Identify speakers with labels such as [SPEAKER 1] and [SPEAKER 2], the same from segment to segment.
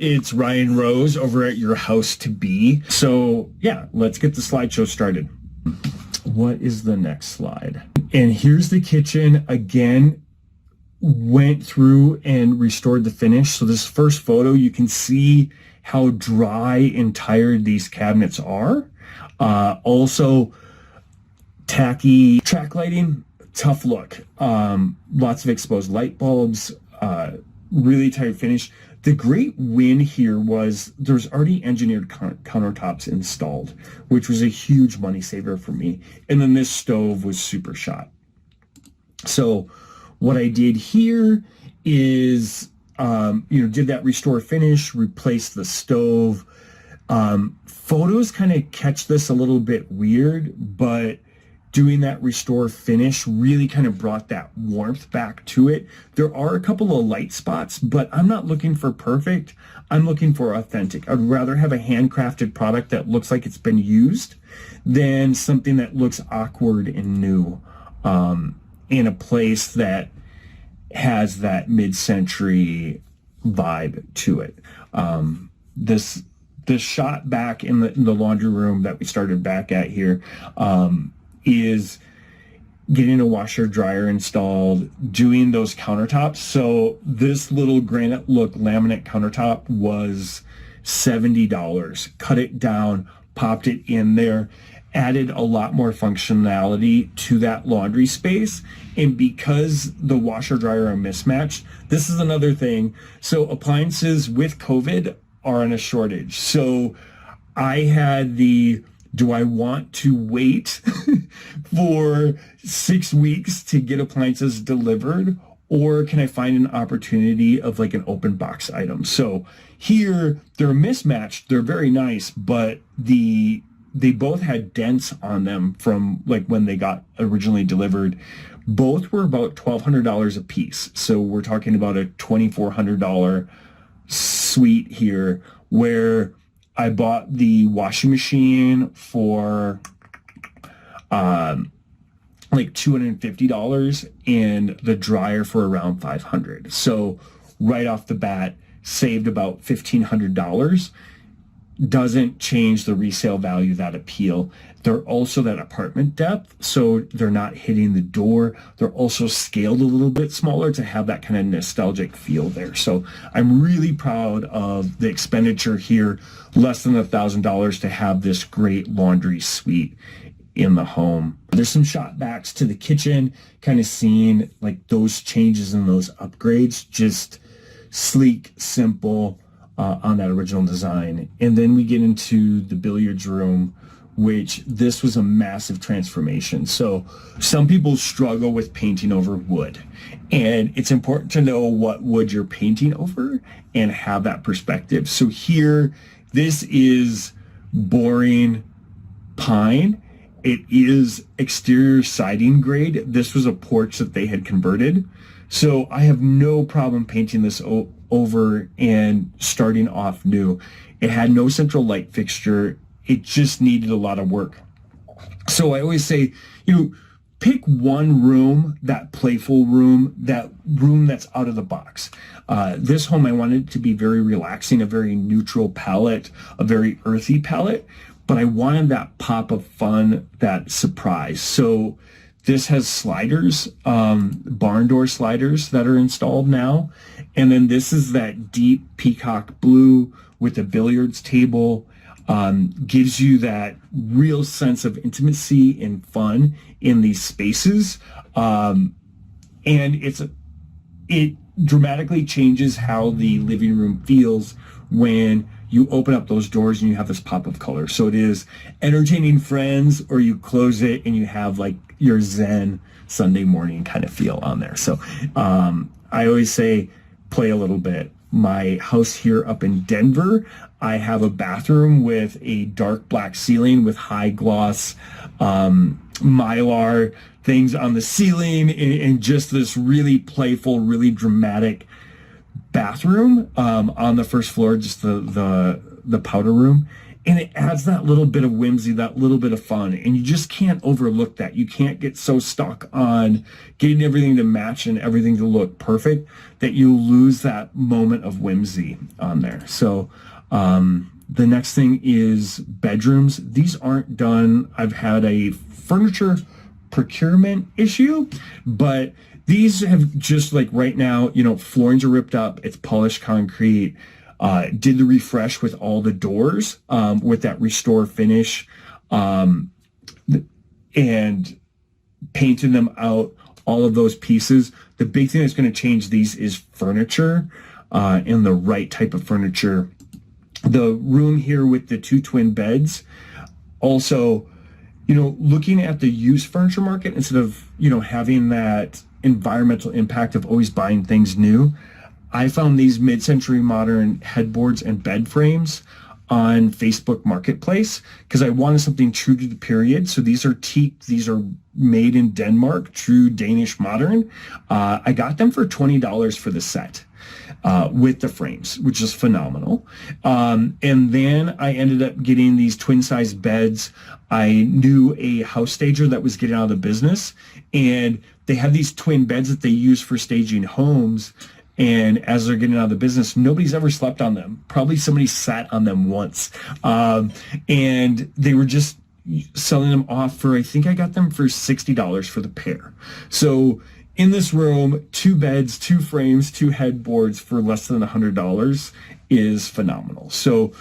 [SPEAKER 1] it's Ryan Rose over at Your House to Be. So yeah, let's get the slideshow started. What is the next slide? And here's the kitchen. Again, went through and restored the finish. So this first photo, you can see how dry and tired these cabinets are. Also, tacky track lighting, tough look. Lots of exposed light bulbs, really tired finish. The great win here was there's already engineered countertops installed, which was a huge money saver for me. And then this stove was super shot. So what I did here is, did that restore finish, replace the stove. Photos kind of catch this a little bit weird, but doing that restore finish really kind of brought that warmth back to it. There are a couple of light spots, but I'm not looking for perfect. I'm looking for authentic. I'd rather have a handcrafted product that looks like it's been used than something that looks awkward and new in a place that has that mid-century vibe to it. This shot back in the laundry room that we started back at here is getting a washer dryer installed, doing those countertops. So this little granite look laminate countertop was $70. Cut it down, popped it in there, added a lot more functionality to that laundry space. And because the washer dryer are mismatched, this is another thing. So appliances with COVID are in a shortage. So I had do I want to wait for 6 weeks to get appliances delivered, or can I find an opportunity of like an open box item? So here they're mismatched. They're very nice, but they both had dents on them from like when they got originally delivered. Both were about $1,200 a piece. So we're talking about a $2,400 suite here, where I bought the washing machine for like $250 and the dryer for around $500. So right off the bat, saved about $1,500. Doesn't change the resale value, that appeal. They're also that apartment depth, so they're not hitting the door. They're also scaled a little bit smaller to have that kind of nostalgic feel there. So I'm really proud of the expenditure here, less than $1,000 to have this great laundry suite in the home. There's some shot backs to the kitchen, kind of seeing like those changes and those upgrades, just sleek, simple, on that original design. And then we get into the billiards room, which this was a massive transformation. So some people struggle with painting over wood, and it's important to know what wood you're painting over and have that perspective. So here, this is boring pine. It is exterior siding grade. This was a porch that they had converted. So I have no problem painting this over and starting off new. It had no central light fixture. It just needed a lot of work. So I always say, pick one room, that playful room, that room that's out of the box. This home, I wanted it to be very relaxing, a very neutral palette, a very earthy palette, but I wanted that pop of fun, that surprise. So this has sliders, barn door sliders that are installed now. And then this is that deep peacock blue with a billiards table. Gives you that real sense of intimacy and fun in these spaces. And it dramatically changes how the living room feels when you open up those doors and you have this pop of color. So it is entertaining friends, or you close it and you have like your Zen Sunday morning kind of feel on there. So I always say, play a little bit. My house here up in Denver, I have a bathroom with a dark black ceiling with high gloss mylar things on the ceiling, and just this really playful, really dramatic bathroom on the first floor, just the powder room. And it adds that little bit of whimsy, that little bit of fun. And you just can't overlook that. You can't get so stuck on getting everything to match and everything to look perfect that you lose that moment of whimsy on there. So the next thing is bedrooms. These aren't done. I've had a furniture procurement issue, but these have just like right now, floorings are ripped up. It's polished concrete. Did the refresh with all the doors with that restore finish and painted them out, all of those pieces. The big thing that's going to change these is furniture and the right type of furniture. The room here with the 2 twin beds, also, looking at the used furniture market instead of, having that environmental impact of always buying things new. I found these mid-century modern headboards and bed frames on Facebook Marketplace because I wanted something true to the period. So these are teak. These are made in Denmark, true Danish modern. I got them for $20 for the set with the frames, which is phenomenal. And then I ended up getting these twin-sized beds. I knew a house stager that was getting out of the business, and they have these twin beds that they use for staging homes. And as they're getting out of the business, nobody's ever slept on them. Probably somebody sat on them once. And they were just selling them off for, I think I got them for $60 for the pair. So in this room, 2 beds, 2 frames, 2 headboards for less than $100 is phenomenal. So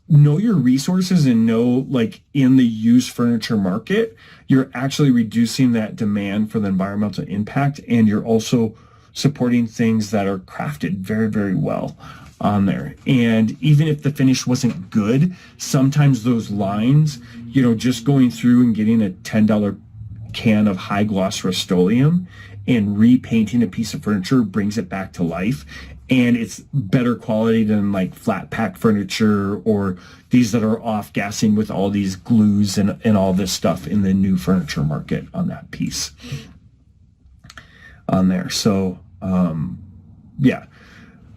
[SPEAKER 1] know your resources and know, like, in the used furniture market, you're actually reducing that demand for the environmental impact, and you're also supporting things that are crafted very, very well on there. And even if the finish wasn't good, sometimes those lines, just going through and getting a $10 can of high gloss Rust-Oleum and repainting a piece of furniture brings it back to life. And it's better quality than like flat pack furniture or these that are off gassing with all these glues and all this stuff in the new furniture market on that piece on there. So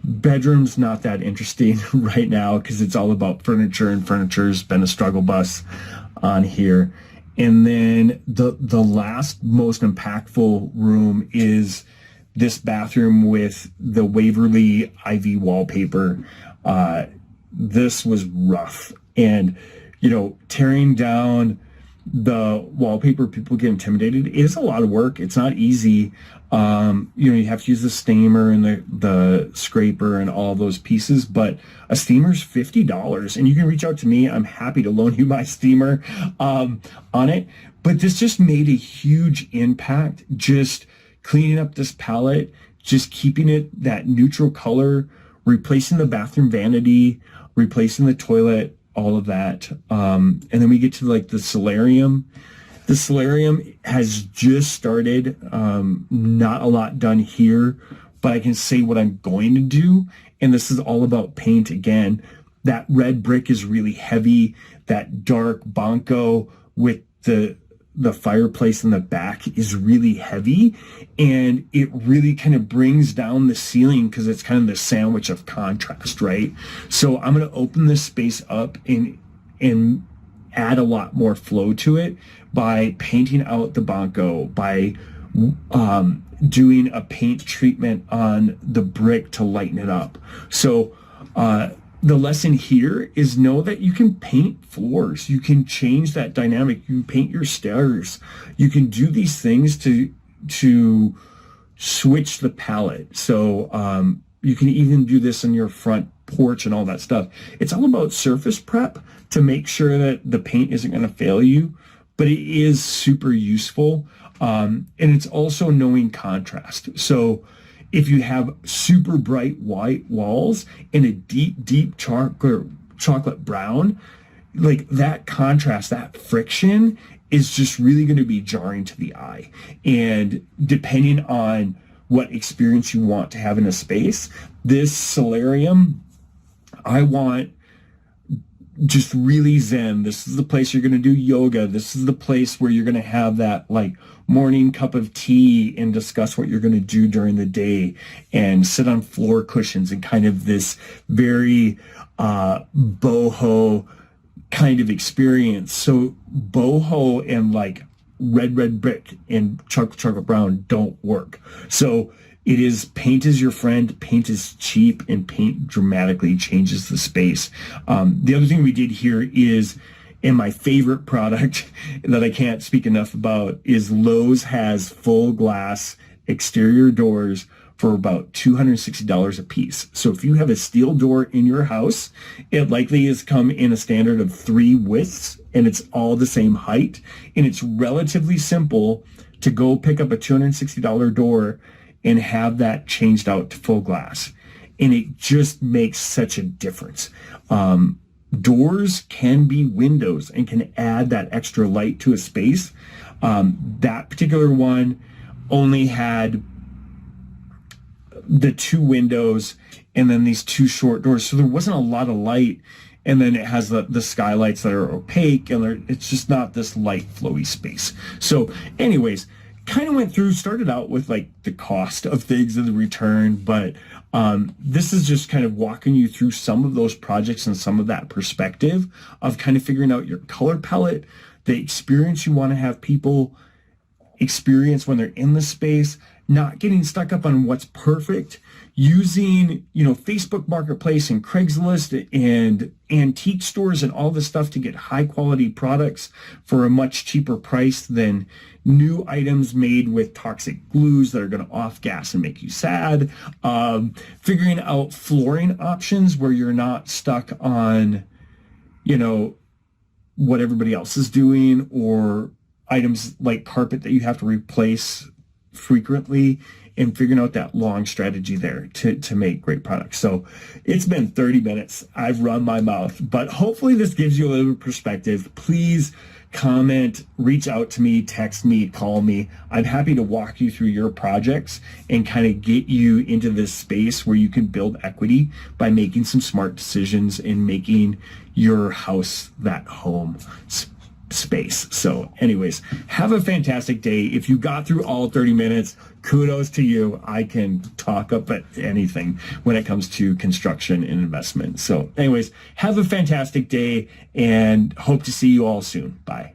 [SPEAKER 1] bedroom's not that interesting right now because it's all about furniture, and furniture's been a struggle bus on here. And then the last most impactful room is this bathroom with the Waverly Ivy wallpaper. This was rough, and tearing down the wallpaper, people get intimidated. It is a lot of work. It's not easy. You have to use the steamer and the scraper and all those pieces, but a steamer's $50, and you can reach out to me. I'm happy to loan you my steamer on it. But this just made a huge impact, just cleaning up this palette, just keeping it that neutral color, replacing the bathroom vanity, replacing the toilet, all of that. And then we get to like the solarium. The solarium has just started, not a lot done here, but I can say what I'm going to do. And this is all about paint again. That red brick is really heavy. That dark Banco with the fireplace in the back is really heavy. And it really kind of brings down the ceiling because it's kind of the sandwich of contrast, right? So I'm going to open this space up and add a lot more flow to it by painting out the Banco, by doing a paint treatment on the brick to lighten it up. So the lesson here is know that you can paint floors. You can change that dynamic. You can paint your stairs. You can do these things to switch the palette. So you can even do this in your front porch and all that stuff. It's all about surface prep to make sure that the paint isn't going to fail you, but it is super useful. And it's also knowing contrast. So if you have super bright white walls and a deep chocolate brown, like that contrast, that friction is just really going to be jarring to the eye. And depending on what experience you want to have in a space, this solarium, I want just really zen. This is the place you're going to do yoga. This is the place where you're going to have that like morning cup of tea and discuss what you're going to do during the day and sit on floor cushions and kind of this very boho kind of experience. So boho and like red brick and chocolate brown don't work. So it is paint is your friend, paint is cheap, and paint dramatically changes the space. The other thing we did here is, and my favorite product that I can't speak enough about, is Lowe's has full glass exterior doors for about $260 a piece. So if you have a steel door in your house, it likely has come in a standard of 3 widths, and it's all the same height. And it's relatively simple to go pick up a $260 door and have that changed out to full glass. And it just makes such a difference. Doors can be windows and can add that extra light to a space. That particular one only had the 2 windows and then these 2 short doors, so there wasn't a lot of light. And then it has the skylights that are opaque, and it's just not this light flowy space. So anyways, kind of went through, started out with like the cost of things and the return, but this is just kind of walking you through some of those projects and some of that perspective of kind of figuring out your color palette, the experience you want to have people experience when they're in the space, not getting stuck up on what's perfect, using, Facebook Marketplace and Craigslist and antique stores and all this stuff to get high quality products for a much cheaper price than new items made with toxic glues that are going to off gas and make you sad. Figuring out flooring options where you're not stuck on, what everybody else is doing, or items like carpet that you have to replace frequently, and figuring out that long strategy there to make great products. So it's been 30 minutes. I've run my mouth, but hopefully this gives you a little perspective. Please comment, reach out to me, text me, call me. I'm happy to walk you through your projects and kind of get you into this space where you can build equity by making some smart decisions and making your house that home space. So anyways, have a fantastic day. If you got through all 30 minutes, kudos to you. I can talk up at anything when it comes to construction and investment. So anyways, have a fantastic day and hope to see you all soon. Bye.